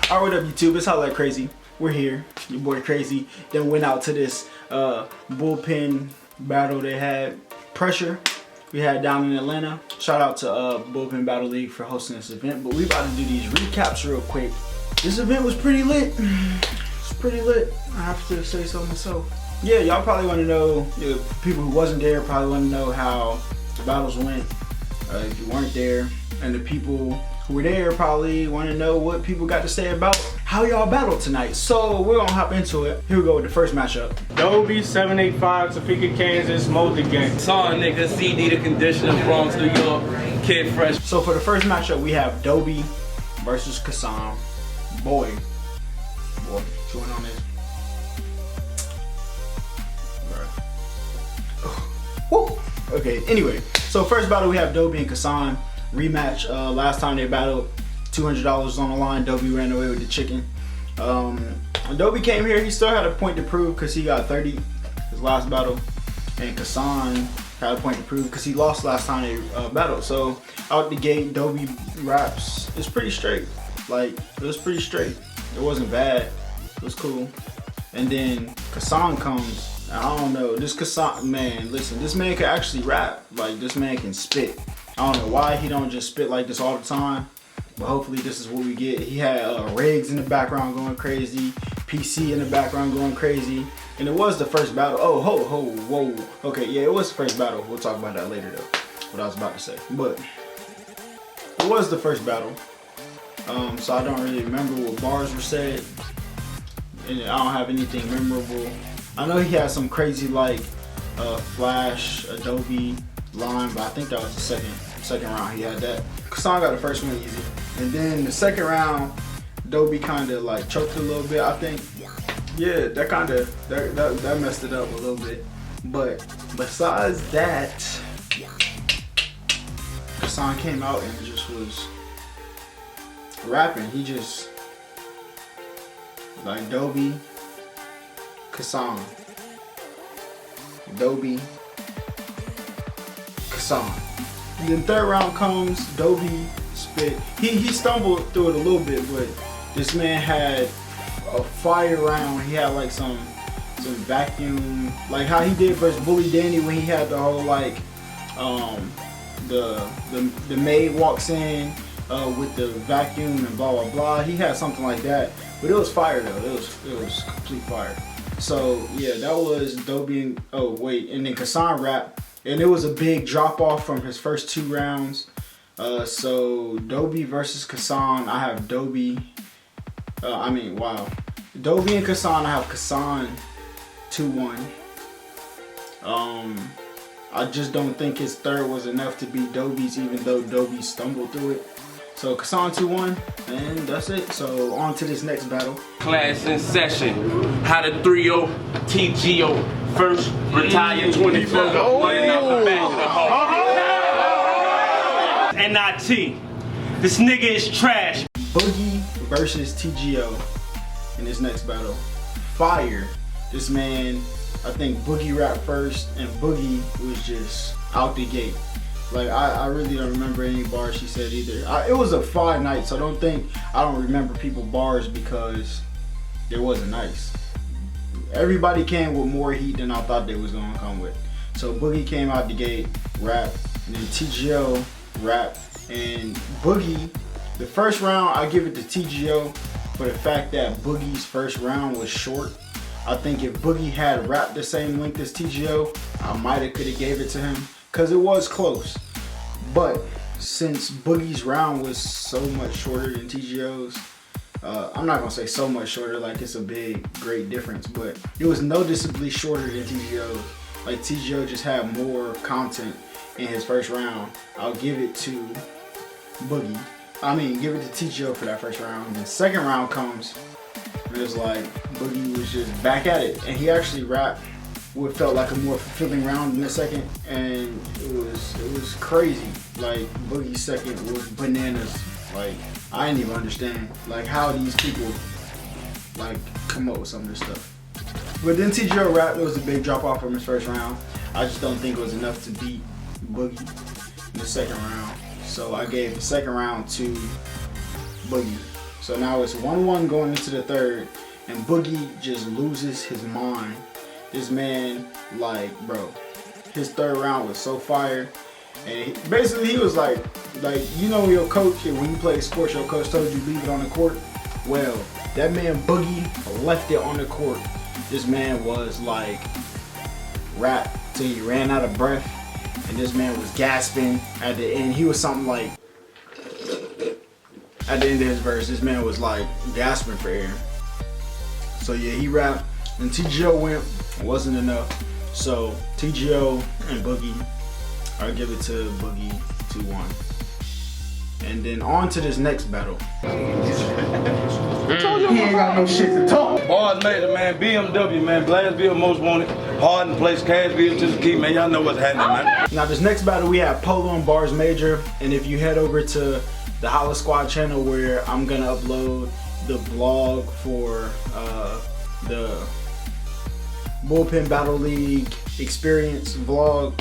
Alright, what up YouTube? It's Holla at Krazy. We're here. Your boy Krazy. Then went out to this bullpen battle they had. Pressure. We had down in Atlanta. Shout out to Bullpen Battle League for hosting this event. But we about to do these recaps real quick. This event was pretty lit. It's pretty lit. I have to say so myself. Yeah, y'all probably want to know, people who wasn't there probably want to know how the battles went if you weren't there. And the people who were there probably want to know what people got to say about how y'all battled tonight. So we're gonna hop into it. Here we go with the first matchup. Doby 785, Topeka, Kansas, Mold the Game. Song nigga, CD the conditioner, Bronx, New York, Kid Fresh. So for the first matchup, we have Doby versus Kassan. Boy, what's going on this? Woo. Okay, anyway, so first battle we have Doby and Kassan. Rematch. Last time they battled, $200 on the line. Doby ran away with the chicken. Doby came here, he still had a point to prove because he got 30 his last battle. And Kassan had a point to prove because he lost last time they battled. So out the gate, Doby raps. It's pretty straight. Like, it was pretty straight. It wasn't bad. It was cool. And then Kassan comes. I don't know, this Kassan, man, listen, this man can actually rap. Like, this man can spit. I don't know why he don't just spit like this all the time, but hopefully this is what we get. He had Riggs in the background going crazy, PC in the background going crazy, and it was the first battle. Oh, whoa. Okay, yeah, it was the first battle. We'll talk about that later though, what I was about to say. But it was the first battle, so I don't really remember what bars were said, and I don't have anything memorable. I know he had some crazy like Flash, Adobe line, but I think that was the second round he had that. Kassan got the first one easy. And then the second round, Doby kind of like choked a little bit, I think. Yeah, that messed it up a little bit. But besides that, Kassan came out and just was rapping. He just, like Doby, Kassan, Doby, Kassan. And then third round comes, Doby spit. He stumbled through it a little bit, but this man had a fire round. He had like some vacuum, like how he did versus Bully Danny when he had the whole like the maid walks in with the vacuum and blah blah blah. He had something like that, but it was fire though. It was complete fire. So yeah, that was Doby and and then Kassan rap. And it was a big drop off from his first two rounds. So Doby versus Kassan, I have Doby. Doby and Kassan, I have Kassan 2-1. I just don't think his third was enough to beat Doby's, even though Doby stumbled through it. So Kassan 2-1, and that's it. So on to this next battle. Class in session. How to 3-0 TGO. First retire 24. Running out the back of the hall. NIT. This nigga is trash. Boogie versus TGO in this next battle. Fire. This man, I think Boogie rapped first, and Boogie was just out the gate. Like, I really don't remember any bars she said either. It was a 5 night, so I don't remember people bars because it wasn't nice. Everybody came with more heat than I thought they was gonna come with. So Boogie came out the gate, rap, and then TGO rap, and Boogie, the first round I give it to TGO for the fact that Boogie's first round was short. I think if Boogie had rapped the same length as TGO, I might could have gave it to him, because it was close. But since Boogie's round was so much shorter than TGO's, I'm not gonna say so much shorter, like it's a big, great difference, but it was noticeably shorter than TGO. Like TGO just had more content in his first round. I'll give it to Boogie. Give it to TGO for that first round. And then second round comes, and it's like Boogie was just back at it, and he actually rapped what felt like a more fulfilling round in the second, and it was crazy. Like Boogie's second was bananas. Like, I didn't even understand like how these people like come up with some of this stuff. But then TGO rap, it was a big drop off from his first round. I just don't think it was enough to beat Boogie in the second round. So I gave the second round to Boogie. So now it's 1-1 going into the third, and Boogie just loses his mind. This man, like, bro, his third round was so fire. And basically he was like, you know, your coach, when you play sports, your coach told you leave it on the court. Well, that man Boogie left it on the court. This man was like rap till he ran out of breath, and this man was gasping at the end. He was something like, at the end of his verse, this man was like gasping for air. So yeah, he rapped, and TGO went, wasn't enough. So TGO and Boogie, I'll give it to Boogie 2-1. And then on to this next battle. He ain't got no shit to talk. Bars Major, man, BMW, man, Blasville most wanted, Harden place, Cashville to the key, man, y'all know what's happening, man. Now this next battle we have Polo and Bars Major, and if you head over to the Holla Squad channel where I'm gonna upload the blog for the Bullpen Battle League experience vlog,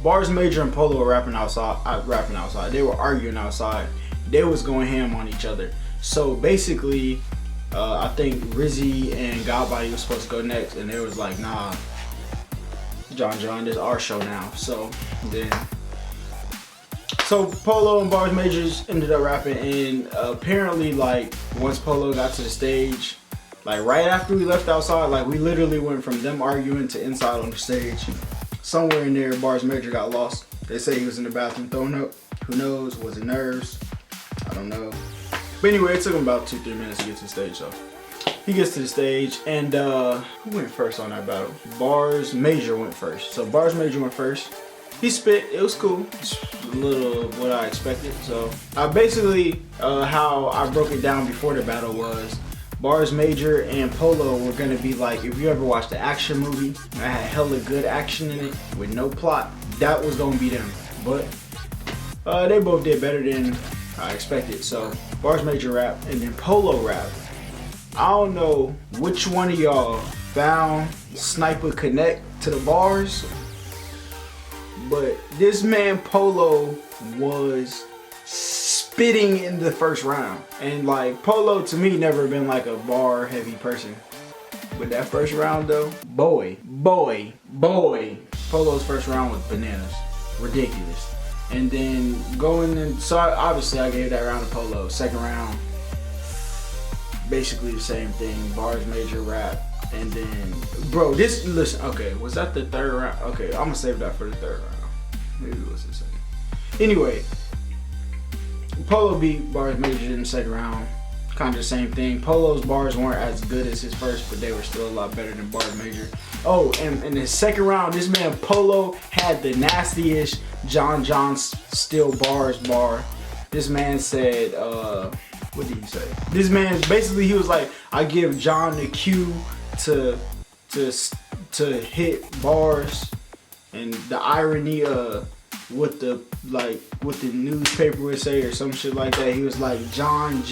Bars Major and Polo were rapping outside. They were arguing outside. They was going ham on each other. So basically, I think Rizzy and Godbody was supposed to go next, and they was like, nah, John, this is our show now. So Polo and Bars Majors ended up rapping, and apparently, like, once Polo got to the stage, like right after we left outside, like we literally went from them arguing to inside on the stage. Somewhere in there, Bars Major got lost. They say he was in the bathroom throwing up. Who knows? Was it nerves? I don't know. But anyway, it took him about 2-3 minutes to get to the stage, so he gets to the stage, and who went first on that battle? Bars Major went first. So Bars Major went first. He spit, it was cool. It's a little of what I expected. So I basically, how I broke it down before the battle was, Bars Major and Polo were gonna be like, if you ever watched the action movie, I had hella good action in it with no plot, that was gonna be them. But they both did better than I expected. So Bars Major rap and then Polo rap. I don't know which one of y'all found Sniper Connect to the bars, but this man Polo was spitting in the first round. And like, Polo to me never been like a bar heavy person, but that first round though, boy, Polo's first round was bananas, ridiculous. And then going in, so obviously I gave that round to Polo. Second round, basically the same thing, Bars Major rap. And then, bro, listen, okay, was that the third round? Okay, I'm gonna save that for the third round. Maybe it was the second. Anyway, Polo beat Bars Major in the second round. Kind of the same thing. Polo's bars weren't as good as his first, but they were still a lot better than Bars Major. Oh, and in the second round, this man Polo had the nastiest John Still Bars bar. This man said, what did he say? This man, basically he was like, I give John the cue to hit bars, and the irony of what the newspaper would say or some shit like that. He was like, John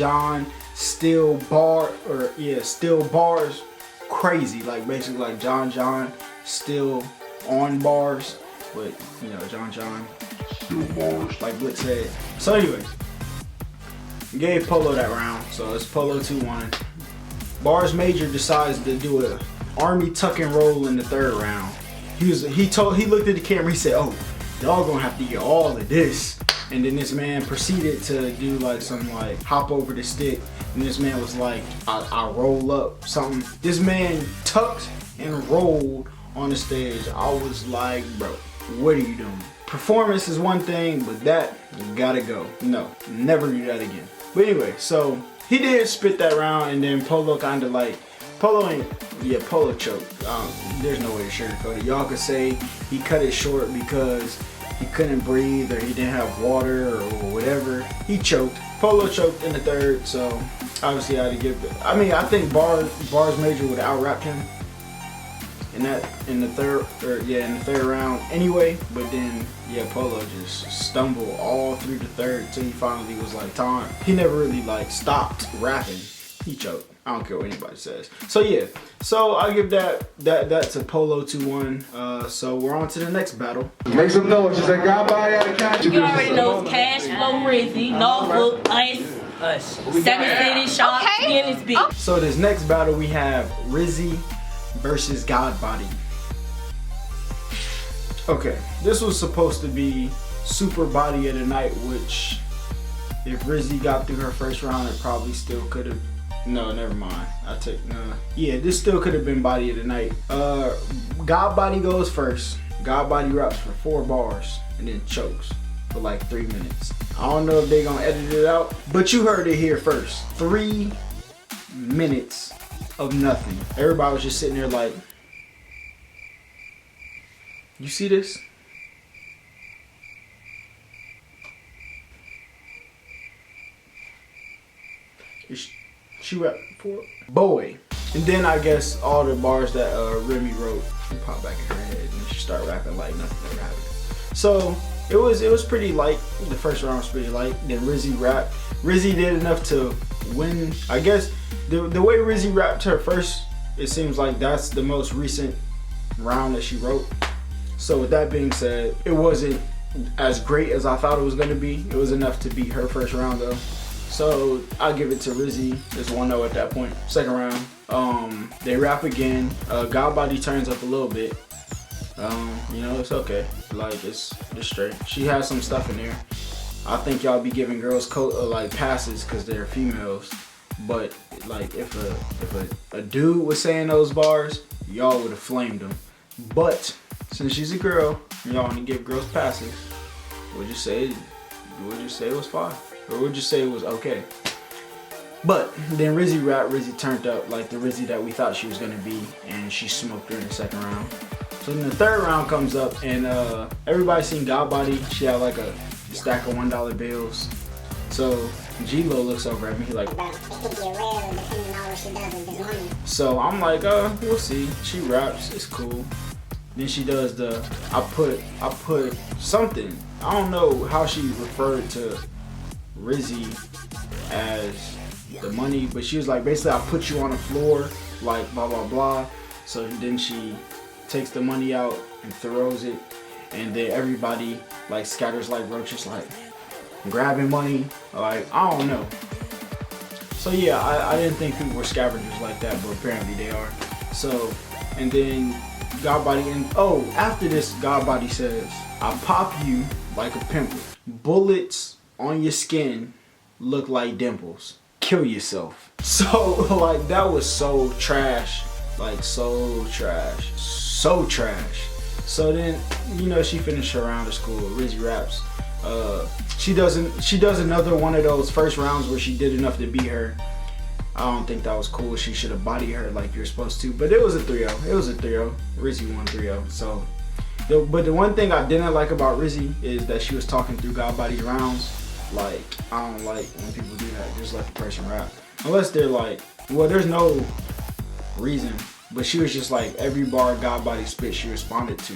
still bar, or yeah, still bars crazy, like basically like John still on bars, but you know, John still bars, like Blitz said. So anyways, gave Polo that round, so it's Polo 2-1. Bars Major decides to do a army tuck and roll in the third round. He looked at the camera, he said, oh, y'all gonna have to get all of this. And then this man proceeded to do like some like hop over the stick, and this man was like, I roll up something. This man tucked and rolled on the stage. I was like, bro, what are you doing? Performance is one thing, but that, you gotta go. No, never do that again. But anyway, so he did spit that round, and then Polo kind of like, Polo choked. There's no way to sugarcoat it. Y'all could say he cut it short because he couldn't breathe or he didn't have water or whatever. He choked. Polo choked in the third, so obviously I had to give it. I mean, I think Bars Major would have out-rapped him in the third round anyway. But then yeah, Polo just stumbled all through the third till he finally was like time. He never really like stopped rapping. He choked. I don't care what anybody says. So yeah, so I'll give that to Polo 2-1. So we're on to the next battle. Make some noise. Just like Godbody out of country. You already know it's Cash, Lowe, Krazy, Norfolk, Ice, Seven City Shop. Okay. In this beat. So this next battle we have Rizzy versus Godbody. Okay, this was supposed to be super body of the night, which if Rizzy got through her first round, it probably still could have. No, never mind. Yeah, this still could have been body of the night. Godbody goes first. Godbody raps for 4 bars and then chokes for like 3 minutes. I don't know if they gonna edit it out, but you heard it here first. 3 minutes of nothing. Everybody was just sitting there like, you see this? She rapped for boy. And then I guess all the bars that Remy wrote pop back in her head and she started rapping like nothing ever happened. So it was pretty light. The first round was pretty light. Then Rizzy rapped. Rizzy did enough to win. I guess the way Rizzy rapped her first, it seems like that's the most recent round that she wrote. So with that being said, it wasn't as great as I thought it was gonna be. It was enough to beat her first round though. So I'll give it to Rizzy. It's 1-0 at that point. Second round, they rap again. Godbody turns up a little bit. You know, it's okay. Like it's straight. She has some stuff in there. I think y'all be giving girls like passes because they're females. But like if a dude was saying those bars, y'all would have flamed him. But since she's a girl, y'all want to give girls passes. Would you say it was fine? Or would you say it was okay? But then Rizzy rapped, Rizzy turned up like the Rizzy that we thought she was gonna be, and she smoked her in the second round. So then the third round comes up, and everybody seen Godbody. She had like a stack of $1 bills. So G-Lo looks over at me, he like, so I'm like, we'll see. She raps, it's cool. Then she does the, I put something. I don't know how she referred to Rizzy as the money, but she was like, basically, I put you on the floor, like blah blah blah. So then she takes the money out and throws it, and then everybody like scatters like roaches, like grabbing money. Like I don't know. So yeah, I didn't think people were scavengers like that, but apparently they are. So and then Godbody, and after this, Godbody says, I pop you like a pimple. Bullets on your skin look like dimples. Kill yourself. So like that was so trash. Like so trash. So trash. So then, you know, she finished her round of school. Rizzy raps. She does another one of those first rounds where she did enough to beat her. I don't think that was cool. She should have bodied her like you're supposed to. But it was a 3-0. It was a 3-0. Rizzy won 3-0. So, but the one thing I didn't like about Rizzy is that she was talking through Godbody's rounds. Like, I don't like when people do that. Just let the person rap. Unless they're like, well, there's no reason. But she was just like, every bar Godbody spit, she responded to.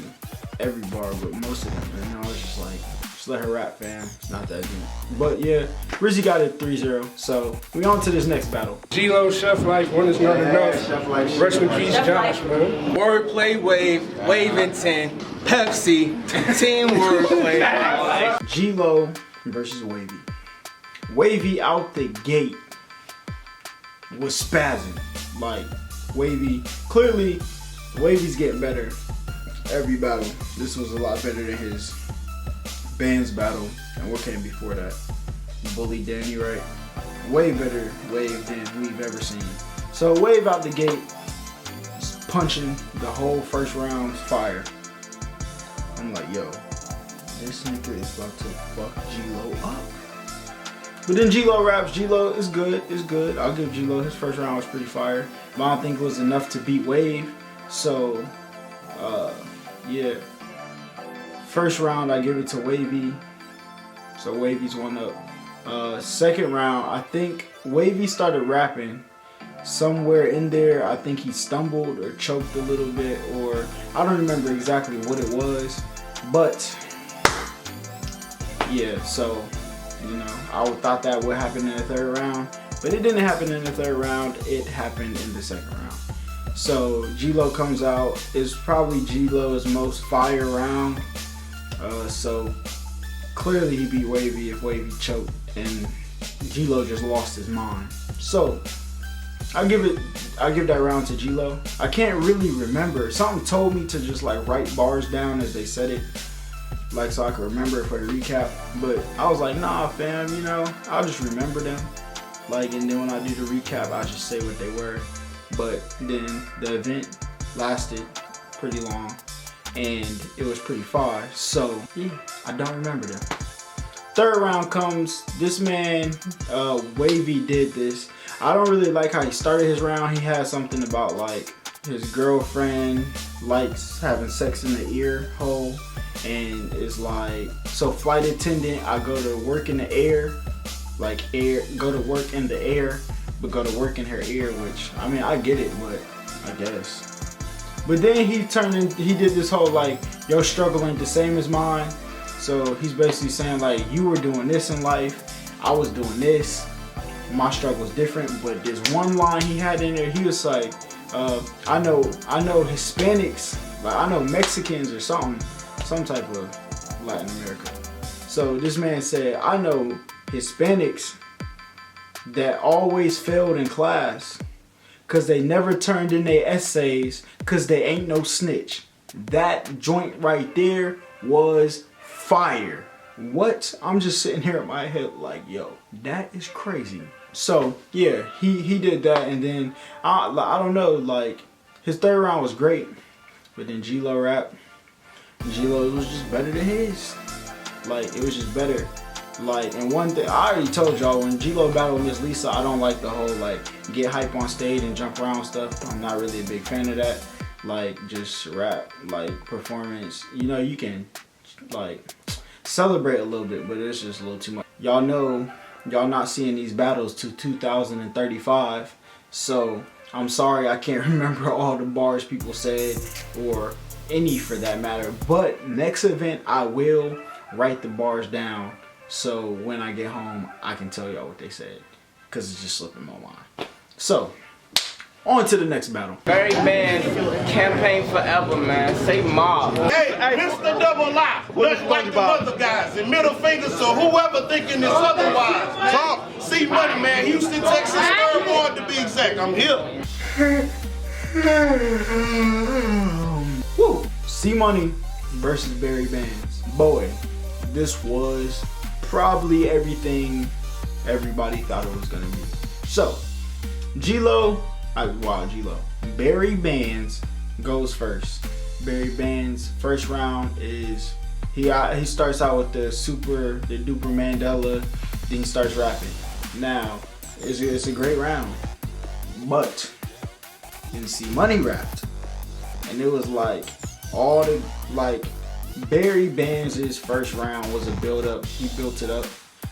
Every bar, but most of them. And I was just like, just let her rap, fam. It's not that deep. But yeah, Rizzy got it 3-0. So we on to this next battle. G-Lo, Chef Life, one is not enough. Rest in peace, Josh, man. Wordplay Wave, Wave and 10, Pepsi, Team Wordplay. G-Lo versus Wavy. Wavy out the gate was spazzing. Like, Wavy, clearly, Wavy's getting better every battle. This was a lot better than his Bandz battle. And what came before that? Bully Danny, right? Way better Wave than we've ever seen. So Wave out the gate, punching the whole first round fire. I'm like, yo, this nigga is about to fuck G-Lo up. But then G-Lo raps. G-Lo is good. It's good. I'll give G-Lo, his first round was pretty fire. But I don't think it was enough to beat Wave. So, yeah. First round, I give it to Wavy. So Wavy's 1-up. Second round, I think Wavy started rapping. Somewhere in there, I think he stumbled or choked a little bit, or I don't remember exactly what it was. But, yeah, so, you know, I thought that would happen in the third round. But it didn't happen in the third round. It happened in the second round. So G-Lo comes out. It's probably G-Lo's most fire round. So clearly he beat Wavy if Wavy choked. And G-Lo just lost his mind. So I give that round to G-Lo. I can't really remember. Something told me to just like write bars down as they said it, like so I could remember it for the recap. But I was like, nah, fam, you know, I'll just remember them. Like, and then when I do the recap, I'll just say what they were. But then the event lasted pretty long, and it was pretty far. So yeah, I don't remember them. Third round comes. This man, Wavy, did this. I don't really like how he started his round. He had something about like his girlfriend likes having sex in the ear hole, and it's like, so flight attendant, I go to work in the air, like go to work in the air, but go to work in her ear, which, I mean, I get it, but I guess. But then he did this whole like, your struggle ain't the same as mine. So he's basically saying like, you were doing this in life, I was doing this, my struggle's different. But there's one line he had in there, he was like, I know Hispanics, like I know Mexicans or some type of Latin America. So this man said, I know Hispanics that always failed in class cause they never turned in their essays cause they ain't no snitch. That joint right there was fire. What? I'm just sitting here in my head like, yo, that is crazy. So yeah, he did that, and then I don't know, like his third round was great, but then G-Lo rap, G-Lo was just better than his. Like it was just better. Like, and one thing I already told y'all, when G-Lo battled Miss Lisa, I don't like the whole like get hype on stage and jump around stuff. I'm not really a big fan of that. Like just rap, like performance. You know, you can like celebrate a little bit, but it's just a little too much. Y'all know y'all not seeing these battles to 2035, so I'm sorry I can't remember all the bars people said, or any for that matter. But next event I will write the bars down, so when I get home I can tell y'all what they said, because it's just slipping my mind. So on to the next battle. Barry Bandz, campaign forever, man. Say mob. Hey, Mr. Double Lie. Look like the other guys. And middle fingers to whoever thinking this otherwise, man. Talk. See money, man. Houston, Texas, third ward to be exact. I'm here. Woo. C Money versus Barry Bandz. Boy, this was probably everything everybody thought it was gonna be. So, G-Lo. Barry Bandz goes first. Barry Bandz first round is he starts out with the duper Mandela, then he starts rapping. Now it's a great round, but then C Money rapped, and it was like all the like Barry Bandz's first round was a build up. He built it up,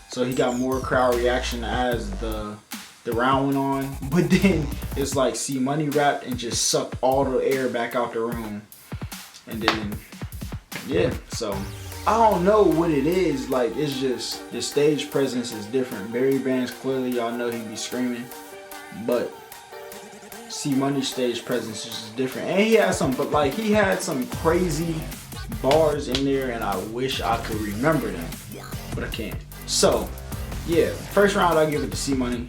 so he got more crowd reaction as the round went on. But then it's like C Money rapped and just sucked all the air back out the room. And then yeah, so I don't know what it is, like it's just the stage presence is different. Barry Bandz, clearly y'all know he be screaming, but C Money's stage presence is just different. And he had some crazy bars in there, and I wish I could remember them, but I can't. So yeah, first round I give it to C Money.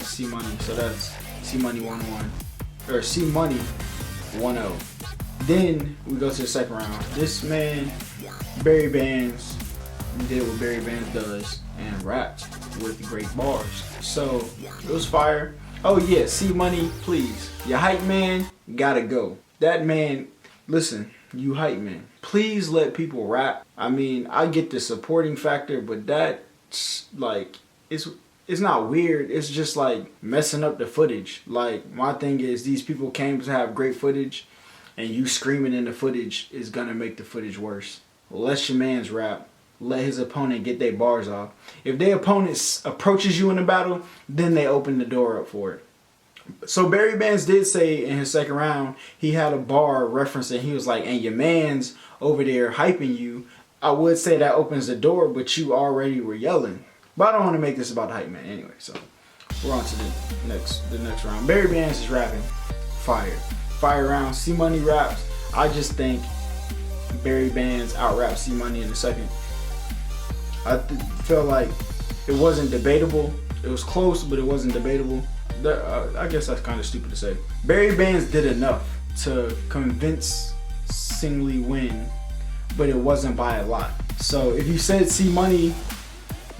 C Money, so that's C Money 1-1, or C Money 1-0. Then we go to the second round. This man, Barry Bandz, did what Barry Bandz does and rapped with great bars. So it was fire. Oh yeah, C Money, please, your hype man gotta go. That man, listen, you hype man, please let people rap. I mean, I get the supporting factor, but that's like, it's not weird, it's just like messing up the footage. Like my thing is, these people came to have great footage, and you screaming in the footage is gonna make the footage worse. Let your man's rap. Let his opponent get their bars off. If their opponent approaches you in a battle, then they open the door up for it. So Barry Bandz did say in his second round, he had a bar referencing, he was like, and your man's over there hyping you. I would say that opens the door, but you already were yelling. But I don't want to make this about the hype man anyway, so we're on to the next round. Barry Bandz is rapping. Fire round. C Money raps. I just think Barry Bandz out-raps C Money in a second. I feel like it wasn't debatable. It was close, but it wasn't debatable. I guess that's kind of stupid to say. Barry Bandz did enough to convincingly win, but it wasn't by a lot. So if you said C Money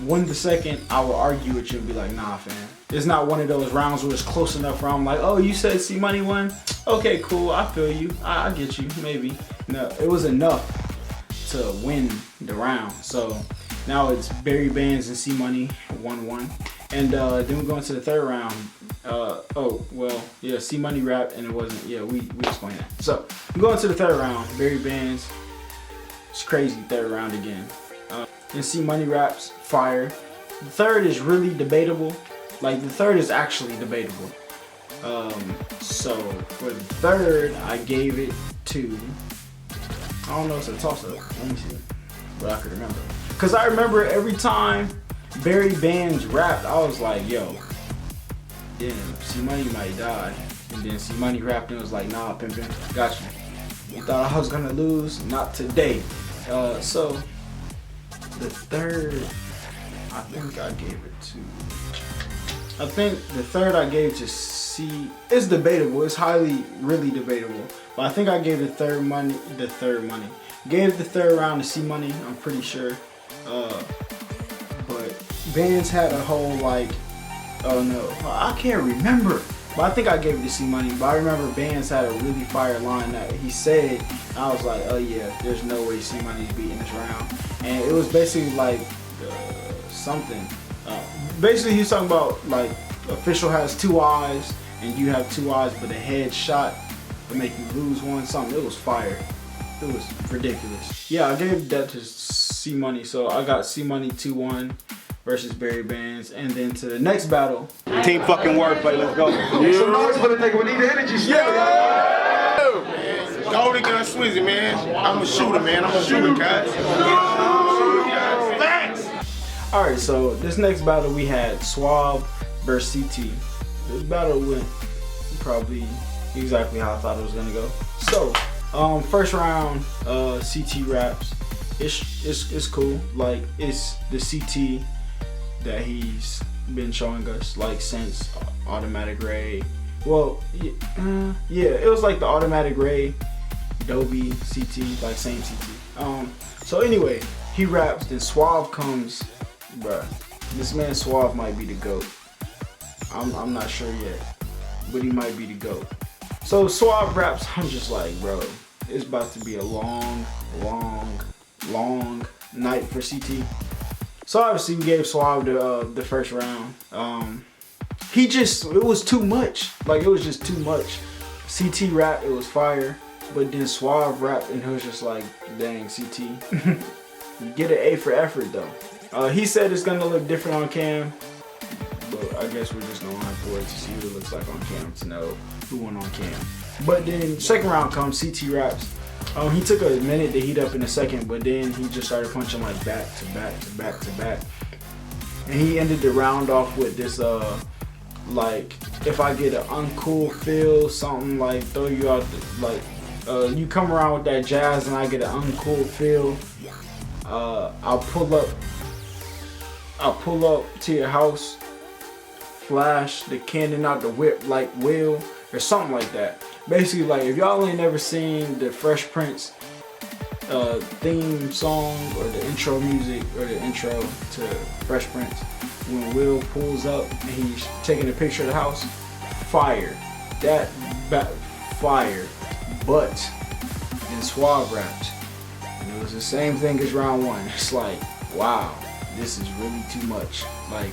won the second, I would argue with you and be like, nah, fam. It's not one of those rounds where it's close enough where I'm like, oh, you said C Money won? Okay, cool, I feel you. I get you, maybe. No, it was enough to win the round. So now it's Barry Bandz and C Money 1-1. And then we go into the third round. Oh, well, yeah, C Money rapped and it wasn't, yeah, we explained that. So we go into the third round. Barry Bandz, it's Krazy third round again. And C Money raps, fire. The third is really debatable. Like, the third is actually debatable. So for the third, I gave it to, I don't know, it's a toss up. Let me see, but I could remember. Cause I remember every time Barry Bandz rapped, I was like, yo, damn, C Money might die. And then C Money rapped and was like, nah, pimpin', got you. You thought I was gonna lose? Not today. So the third, I think I gave it to, I think the third I gave to C, it's debatable, it's really debatable. But I think I gave the third money, gave the third round to C Money, I'm pretty sure. But Bandz had a whole like, oh no, I can't remember. But I think I gave it to C Money. But I remember Bandz had a really fire line that he said. I was like, oh yeah, there's no way C Money's beating this round. And it was basically like something. Basically, he was talking about like official has two eyes and you have two eyes, but a head shot to make you lose one. Something. It was fire. It was ridiculous. Yeah, I gave that to C Money. So I got C Money 2-1 versus Barry Bandz. And then to the next battle. Team fucking wordplay, let's go. Make some noise for the nigga. We need the energy. Golden Gun Swizzy, man. I'm a shooter, man. I'm a shooter, guys. Thanks. Alright, so this next battle we had Suave versus CT. This battle went probably exactly how I thought it was gonna go. So, first round, CT raps. It's cool. Like, it's the CT that he's been showing us like since Automatic Ray. Well, yeah, it was like the Automatic Ray, Doby, CT, like same CT. So anyway, he raps, then Suave comes. Bruh, this man Suave might be the GOAT. I'm not sure yet, but he might be the GOAT. So Suave raps, I'm just like, bro, it's about to be a long night for CT. So obviously we gave Suave the first round. It was too much. Like, it was just too much. CT rap, it was fire, but then Suave rap and it was just like, dang, CT. You get an A for effort though. He said it's gonna look different on cam, but I guess we're just gonna have to wait to see what it looks like on cam to know who won on cam. But then second round comes, CT raps. He took a minute to heat up in a second, but then he just started punching like back to back to back to back. And he ended the round off with this like, if I get an uncool feel, something like throw you out the, like you come around with that jazz and I get an uncool feel, I'll pull up to your house, flash the cannon out the whip like Will, or something like that. Basically, like, if y'all ain't never seen the Fresh Prince theme song or the intro music or the intro to Fresh Prince, when Will pulls up and he's taking a picture of the house, fire. Fire. But then Suave rapped, and it was the same thing as round one. It's like, wow, this is really too much. Like,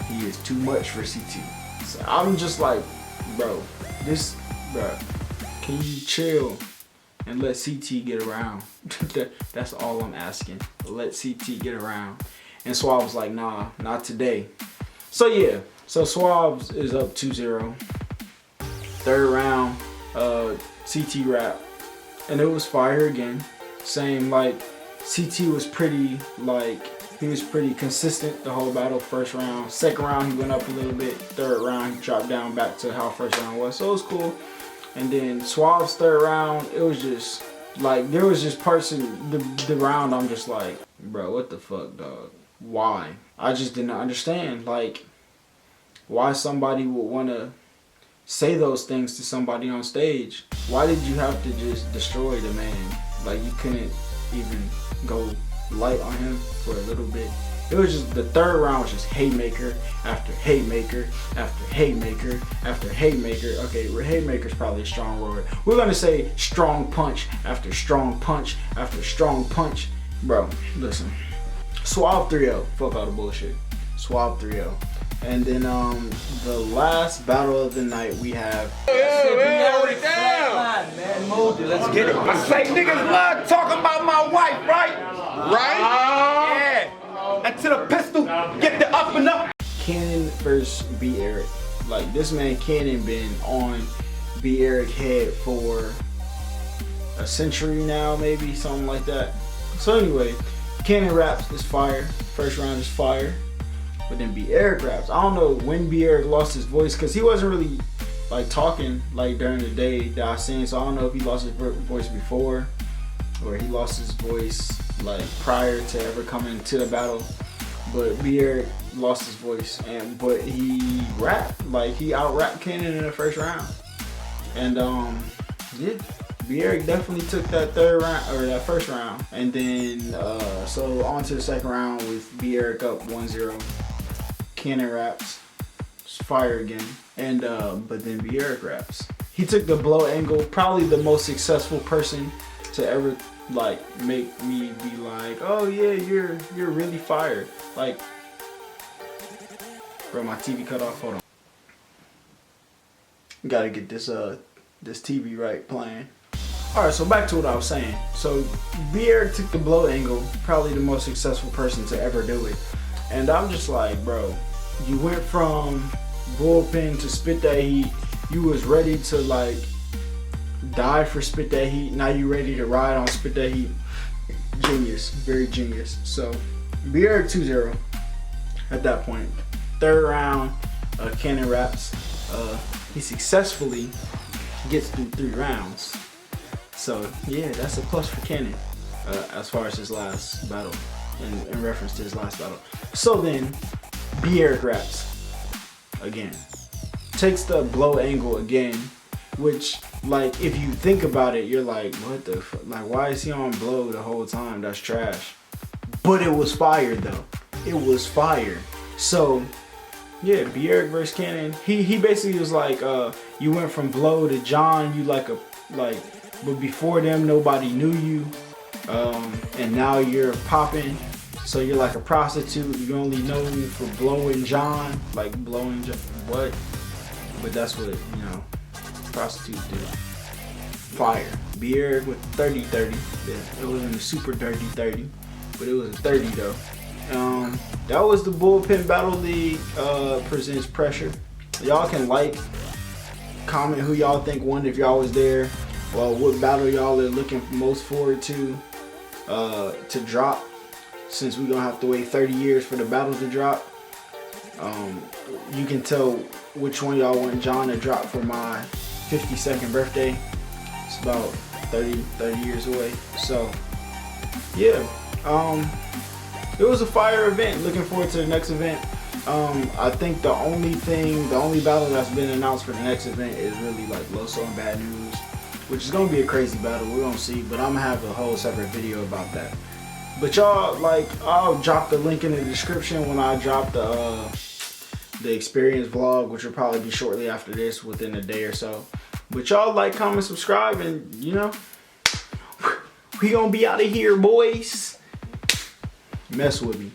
he is too much for CT. So I'm just like, bro, can you chill and let CT get around? That's all I'm asking. Let CT get around. And Suave was like, nah, not today. So yeah, so Suave is up 2-0. Third round, CT rap, and it was fire again. Same, like, CT was pretty, like, he was pretty consistent the whole battle. First round, second round he went up a little bit. Third round he dropped down back to how first round was. So it was cool. And then Suave's third round, it was just like, there was just parts in the round I'm just like, bro, what the fuck, dog? why? I just didn't understand, like, why somebody would want to say those things to somebody on stage. Why did you have to just destroy the man? Like, you couldn't even go light on him for a little bit. It was just, the third round was just haymaker after haymaker after haymaker after haymaker. Okay, haymaker's probably a strong word. We're gonna say strong punch after strong punch after strong punch. Bro, listen. Suave 3-0. Fuck all the bullshit. Suave 3-0. And then the last battle of the night we have. Hold it down. Man, moved it. Let's get it. I say niggas love talking about my wife, right? Right? Yeah. And to the pistol, get the up and up. Cannon versus B. Eric. Like, this man Cannon been on B. Eric head for a century now, maybe, something like that. So anyway, Cannon raps is fire. First round is fire. But then B. Eric raps. I don't know when B. Eric lost his voice, because he wasn't really like talking like during the day that I seen. So I don't know if he lost his voice before or he lost his voice like prior to ever coming to the battle. But B. Eric lost his voice, but he rapped, like he out-rapped Cannon in the first round. And yeah, B. Eric definitely took that third round, or that first round. And then so on to the second round with B. Eric up 1-0. Cannon raps, it's fire again. And but then B. Eric raps. He took the blow angle, probably the most successful person to ever like make me be like, oh yeah, you're really fired. Like, bro, my TV cut off. Hold on. Gotta get this this TV right playing. Alright, so back to what I was saying. So B. Eric took the blow angle, probably the most successful person to ever do it. And I'm just like, bro, you went from bullpen to spit that heat. You was ready to like die for spit that heat. Now you ready to ride on spit that heat. Genius, very genius. So B. Eric 2-0 at that point. Third round, Cannon raps. He successfully gets through 3 rounds. So yeah, that's a plus for Cannon as far as his last battle, in reference to his last battle. So then B. Eric raps again. Takes the blow angle again, which, like, if you think about it, you're like, what the fuck? Like, why is he on blow the whole time? That's trash. But it was fire though. It was fire. So yeah, B. Eric versus Cannon. He basically was like, you went from blow to John. You but before them nobody knew you, and now you're popping. So you're like a prostitute. You only known for blowing John, like blowing John. What? But that's what, you know, prostitutes do. Fire. B. Eric with 30-30. It wasn't a super dirty 30, but it was a 30 though. That was the Bullpen Battle League presents Pressure. Y'all can like, comment who y'all think won if y'all was there. Well, what battle y'all are looking most forward to drop, since we're gonna have to wait 30 years for the battle to drop. You can tell which one y'all want John to drop for my 52nd birthday. It's about 30 years away. So yeah, it was a fire event. Looking forward to the next event. I think the only battle that's been announced for the next event is really like Lowe and Bad News, which is gonna be a crazy battle. We're gonna see, but I'm gonna have a whole separate video about that. But y'all, like, I'll drop the link in the description when I drop the experience vlog, which will probably be shortly after this, within a day or so. But y'all like, comment, subscribe, and you know, we gonna be out of here, boys. Mess with me.